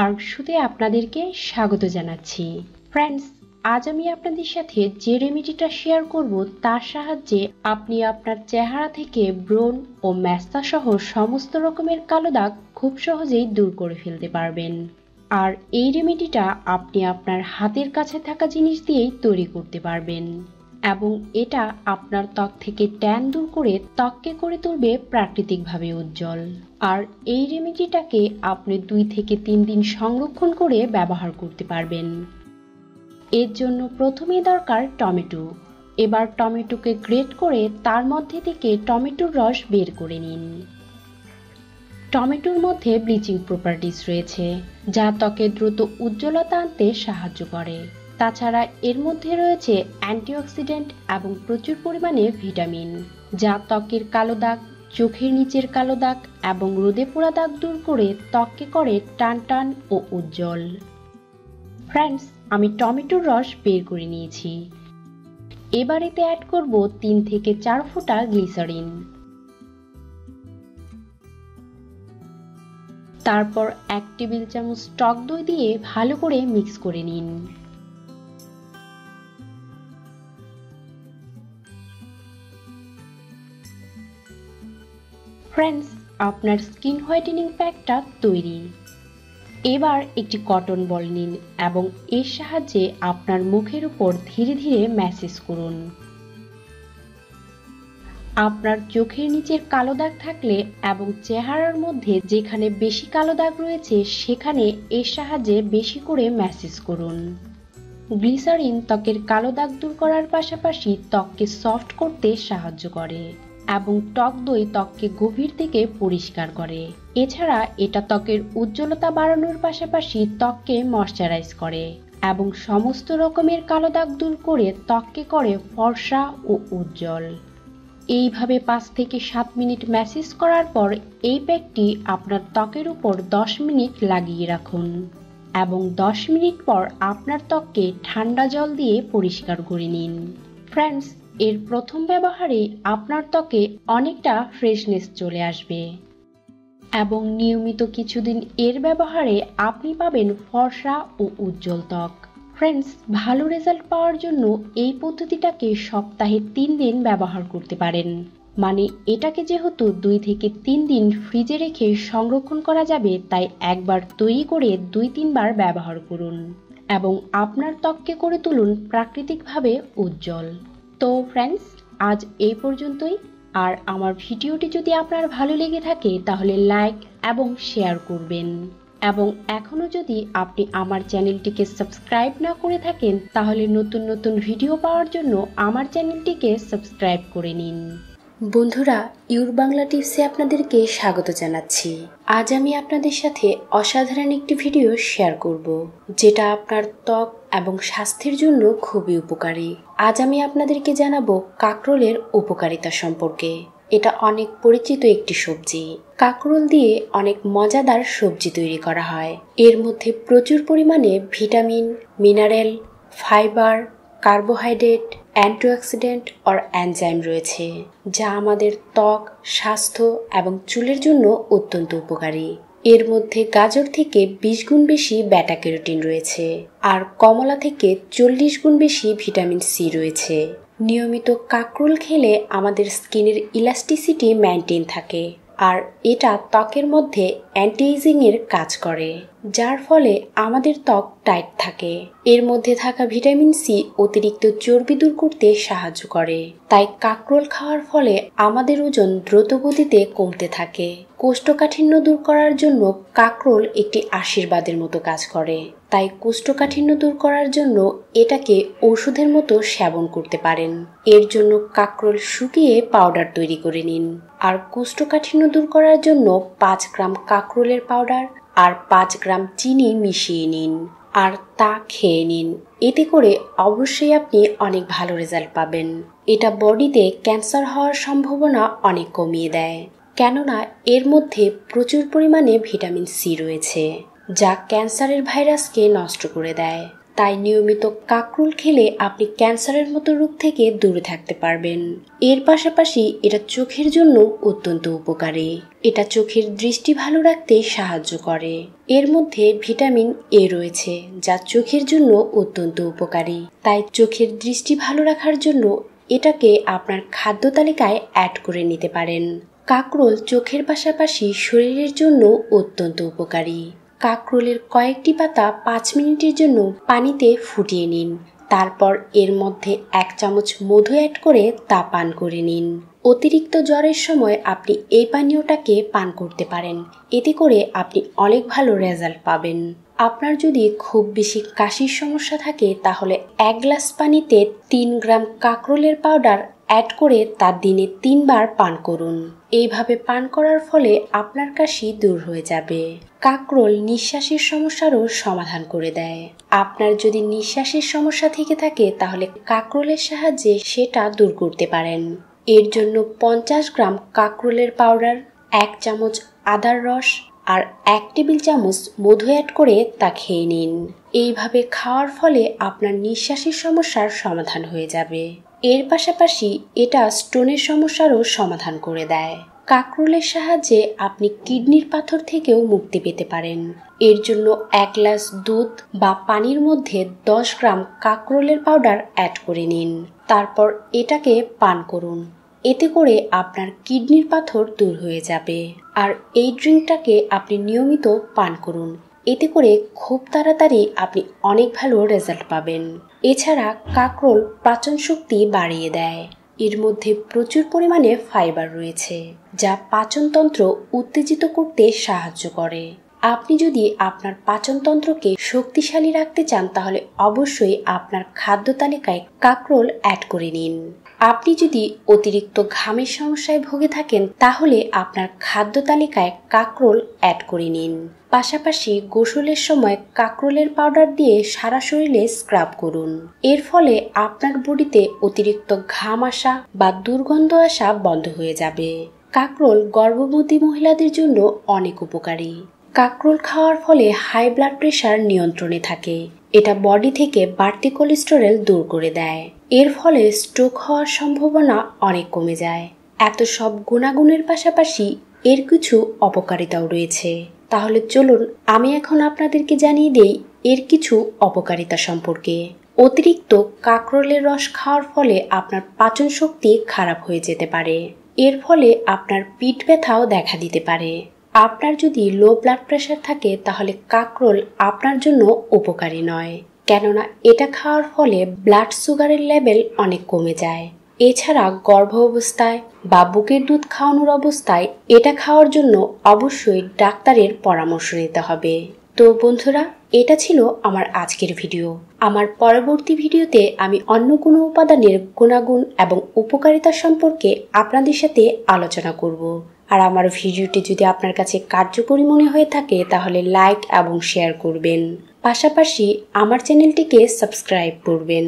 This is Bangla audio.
আর্কশুতে আপনাদেরকে স্বাগত জানাচ্ছি। ফ্রেন্ডস, আজ আমি আপনাদের সাথে যে রেমেডিটা শেয়ার করব তার সাহায্যে আপনি আপনার চেহারা থেকে ব্রণ ও ম্যাস্তা সহ সমস্ত রকমের কালো দাগ খুব সহজেই দূর করে ফেলতে পারবেন। আর এই রেমেডিটা আপনি আপনার হাতের কাছে থাকা জিনিস দিয়েই তৈরি করতে পারবেন এবং এটা আপনার ত্বক থেকে ট্যান দূর করে ত্বককে করে তুলবে প্রাকৃতিকভাবে উজ্জ্বল। আর এই রেমেডিটাকে আপনি 2 থেকে 3 দিন সংরক্ষণ করে ব্যবহার করতে পারবেন। এর জন্য প্রথমেই দরকার টমেটো। এবার টমেটোকে গ্রেট করে তার মধ্যে থেকে টমেটোর রস বের করে নিন। টমেটোর মধ্যে ব্লিচিং প্রপার্টিজ রয়েছে যা ত্বকে দ্রুত উজ্জ্বলতা আনতে সাহায্য করে। তাছাড়া এর মধ্যে রয়েছে অ্যান্টিঅক্সিডেন্ট এবং প্রচুর পরিমাণে ভিটামিন যা ত্বকের কালো দাগ, চোখের নিচের কালো দাগ এবং রোদে পোড়া দাগ দূর করে ত্বককে করে টান টান ও উজ্জ্বল। ফ্রেন্ডস, আমি টমেটোর রস বের করে নিয়েছি। এবার এতে অ্যাড করব 3 থেকে 4 ফোঁটা গ্লিসারিন। তারপর 1 টেবিল চামচ টক দই দিয়ে ভালো করে মিক্স করে নিন। ফ্রেন্ডস, আপনার স্কিন হোয়াইটেনিং প্যাকটা তৈরি। এবার একটি কটন বল নিন এবং এর সাহায্যে আপনার মুখের উপর ধীরে ধীরে ম্যাসেজ করুন। আপনার চোখের নিচের কালো দাগ থাকলে এবং চেহারার মধ্যে যেখানে বেশি কালো দাগ রয়েছে সেখানে এর সাহায্যে বেশি করে ম্যাসেজ করুন। গ্লিসারিন ত্বকের কালো দাগ দূর করার পাশাপাশি ত্বককে সফট করতে সাহায্য করে এবং টক দই ত্বককে গভীর থেকে পরিষ্কার করে। এছাড়া এটা ত্বকের উজ্জ্বলতা বাড়ানোর পাশাপাশি ত্বককে ময়শ্চারাইজ করে এবং সমস্ত রকমের কালো দাগ দূর করে ত্বককে করে ফর্সা ও উজ্জ্বল। এইভাবে 5 থেকে 7 মিনিট ম্যাসেজ করার পর এই প্যাকটি আপনার ত্বকের উপর 10 মিনিট লাগিয়ে রাখুন এবং 10 মিনিট পর আপনার ত্বককে ঠান্ডা জল দিয়ে পরিষ্কার করে নিন। ফ্রেন্ডস, এর প্রথম ব্যবহারে আপনার ত্বকে অনেকটা ফ্রেশনেস চলে আসবে এবং নিয়মিত কিছুদিন এর ব্যবহারে আপনি পাবেন ফর্সা ও উজ্জ্বল ত্বক। ফ্রেন্ডস, ভালো রেজাল্ট পাওয়ার জন্য এই পদ্ধতিটাকে সপ্তাহে 3 দিন ব্যবহার করতে পারেন। মানে এটাকে যেহেতু 2 থেকে 3 দিন ফ্রিজে রেখে সংরক্ষণ করা যাবে, তাই একবার তৈরি করে 2-3 বার ব্যবহার করুন এবং আপনার ত্বককে করে তুলুন প্রাকৃতিকভাবে উজ্জ্বল। তো ফ্রেন্ডস, আজ এই পর্যন্তই। আর আমার ভিডিওটি যদি আপনার ভালো লেগে থাকে তাহলে লাইক এবং শেয়ার করবেন এবং এখনো যদি আপনি আমার চ্যানেলটিকে সাবস্ক্রাইব না করে থাকেন তাহলে নতুন নতুন ভিডিও পাওয়ার জন্য আমার চ্যানেলটিকে সাবস্ক্রাইব করে নিন। বন্ধুরা, ইউর বাংলা টিপসে আপনাদেরকে স্বাগত জানাচ্ছি। আজ আমি আপনাদের সাথে অসাধারণ একটি ভিডিও শেয়ার করব যেটা আপনার ত্বক এবং স্বাস্থ্যের জন্য খুবই উপকারী। আজ আমি আপনাদেরকে জানাবো কাঁকরোলের উপকারিতা সম্পর্কে। এটা অনেক পরিচিত একটি সবজি। কাঁকরোল দিয়ে অনেক মজাদার সবজি তৈরি করা হয়। এর মধ্যে প্রচুর পরিমাণে vitamin, mineral, fibre, carbohydrate, antioxidant ও এনজাইম রয়েছে যা আমাদের ত্বক, স্বাস্থ্য এবং চুলের জন্য অত্যন্ত উপকারী। এর মধ্যে গাজর থেকে 20 গুণ বেশি বেটা ক্যারোটিন রয়েছে আর কমলা থেকে 40 গুণ বেশি ভিটামিন সি রয়েছে। নিয়মিত কাঁকরোল খেলে আমাদের স্কিনের ইলাস্টিসিটি মেইনটেইন থাকে আর এটা ত্বকের মধ্যে অ্যান্টি এজিং এর কাজ করে, যার ফলে আমাদের ত্বক টাইট থাকে। এর মধ্যে থাকা ভিটামিন সি অতিরিক্ত চর্বি দূর করতে সাহায্য করে, তাই কাঁকরোল খাওয়ার ফলে আমাদের ওজন দ্রুত গতিতে কমতে থাকে। কোষ্ঠকাঠিন্য দূর করার জন্য কাঁকরোল একটি আশীর্বাদের মতো কাজ করে, তাই কোষ্ঠকাঠিন্য দূর করার জন্য এটাকে ওষুধের মতো সেবন করতে পারেন। এর জন্য কাঁকরোল শুকিয়ে পাউডার তৈরি করে নিন আর কোষ্ঠকাঠিন্য দূর করার জন্য 5 গ্রাম কাঁকরোলের পাউডার আর 5 গ্রাম চিনি মিশিয়ে নিন আর তা খেয়ে নিন। এতে করে অবশ্যই আপনি অনেক ভালো রেজাল্ট পাবেন। এটা বডিতে ক্যান্সার হওয়ার সম্ভাবনা অনেক কমিয়ে দেয়, কেননা এর মধ্যে প্রচুর পরিমাণে ভিটামিন সি রয়েছে যা ক্যান্সারের ভাইরাসকে নষ্ট করে দেয়। তাই নিয়মিত কাঁকরোল খেলে আপনি ক্যান্সারের মতো রোগ থেকে দূরে থাকতে পারবেন। এর পাশাপাশি এটা চোখের জন্য অত্যন্ত উপকারী। এটা চোখের দৃষ্টি ভালো রাখতে সাহায্য করে। এর মধ্যে ভিটামিন এ রয়েছে, যা চোখের জন্য অত্যন্ত উপকারী। তাই চোখের দৃষ্টি ভালো রাখার জন্য এটাকে আপনার খাদ্য তালিকায় অ্যাড করে নিতে পারেন। কাঁকরোল চোখের পাশাপাশি শরীরের জন্য অত্যন্ত উপকারী। কাঁকরোলের কয়েকটি পাতা 5 মিনিটের জন্য পানিতে ফুটিয়ে নিন। তারপর এর মধ্যে 1 চামচ মধু অ্যাড করে তা পান করে নিন। অতিরিক্ত জ্বরের সময় আপনি এই পানীয়টাকে পান করতে পারেন। এতে করে আপনি অনেক ভালো রেজাল্ট পাবেন। আপনার যদি খুব বেশি কাশির সমস্যা থাকে তাহলে 1 গ্লাস পানিতে 3 গ্রাম কাঁকরোলের পাউডার অ্যাড করে তা দিনে 3 বার পান করুন। এইভাবে পান করার ফলে আপনার কাশি দূর হয়ে যাবে। কাঁকরোল নিঃশ্বাসের সমস্যারও সমাধান করে দেয়। আপনার যদি নিঃশ্বাসের সমস্যা থেকে থাকে তাহলে কাঁকরোলের সাহায্যে সেটা দূর করতে পারেন। এর জন্য 50 গ্রাম কাঁকরোলের পাউডার, 1 চামচ আদার রস আর 1 টেবিল চামচ মধু অ্যাড করে তা খেয়ে নিন। এইভাবে খাওয়ার ফলে আপনার নিঃশ্বাসের সমস্যার সমাধান হয়ে যাবে। এর পাশাপাশি এটা স্টোনের সমস্যারও সমাধান করে দেয়। কাঁকরোলের সাহায্যে আপনি কিডনির পাথর থেকেও মুক্তি পেতে পারেন। এর জন্য 1 গ্লাস দুধ বা পানির মধ্যে 10 গ্রাম কাঁকরোলের পাউডার অ্যাড করে নিন। তারপর এটাকে পান করুন। এতে করে আপনার কিডনির পাথর দূর হয়ে যাবে। আর এই ড্রিঙ্কটাকে আপনি নিয়মিত পান করুন। এতে করে খুব তাড়াতাড়ি আপনি অনেক ভালো রেজাল্ট পাবেন। এছাড়া কাঁকরোল পাচন শক্তি বাড়িয়ে দেয়। এর মধ্যে প্রচুর পরিমাণে ফাইবার রয়েছে, যা পাচনতন্ত্র উত্তেজিত করতে সাহায্য করে। আপনি যদি আপনার পাচনতন্ত্রকে শক্তিশালী রাখতে চান তাহলে অবশ্যই আপনার খাদ্য তালিকায় কাঁকরোল অ্যাড করে নিন। আপনি যদি অতিরিক্ত ঘামের সমস্যায় ভুগে থাকেন তাহলে আপনার খাদ্য তালিকায় কাঁকরোল অ্যাড করে নিন। পাশাপাশি গোসলের সময় কাঁকরোলের পাউডার দিয়ে সারা শরীরে স্ক্রাব করুন। এর ফলে আপনার বডিতে অতিরিক্ত ঘাম আসা বা দুর্গন্ধ আসা বন্ধ হয়ে যাবে। কাঁকরোল গর্ভবতী মহিলাদের জন্য অনেক উপকারী। কাঁকরোল খাওয়ার ফলে হাই ব্লাড প্রেশার নিয়ন্ত্রণে থাকে। এটা বডি থেকে বাড়তি কোলেস্টেরল দূর করে দেয়। এর ফলে স্ট্রোক হওয়ার সম্ভাবনা অনেক কমে যায়। এত সব গুণাগুণের পাশাপাশি এর কিছু অপকারিতাও রয়েছে। তাহলে চলুন আমি এখন আপনাদেরকে জানিয়ে দেই এর কিছু অপকারিতা সম্পর্কে। অতিরিক্ত কাঁকরোলের রস খাওয়ার ফলে আপনার পাচন শক্তি খারাপ হয়ে যেতে পারে। এর ফলে আপনার পিঠ ব্যথাও দেখা দিতে পারে। আপনার যদি লো ব্লাড প্রেশার থাকে তাহলে কাঁকরোল আপনার জন্য উপকারী নয়, কেননা এটা খাওয়ার ফলে ব্লাড সুগারের লেভেল অনেক কমে যায়। এছাড়া গর্ভ অবস্থায় বা বুকের দুধ খাওয়ানোর অবস্থায় এটা খাওয়ার জন্য অবশ্যই ডাক্তারের পরামর্শ নিতে হবে। তো বন্ধুরা, এটা ছিল আমার আজকের ভিডিও। আমার পরবর্তী ভিডিওতে আমি অন্য কোনো উপাদানের গুণাগুণ এবং উপকারিতা সম্পর্কে আপনাদের সাথে আলোচনা করব। আর আমার ভিডিওটি যদি আপনার কাছে কার্যকরী মনে হয়ে থাকে তাহলে লাইক এবং শেয়ার করবেন। পাশাপাশি আমার চ্যানেলটিকে সাবস্ক্রাইব করবেন।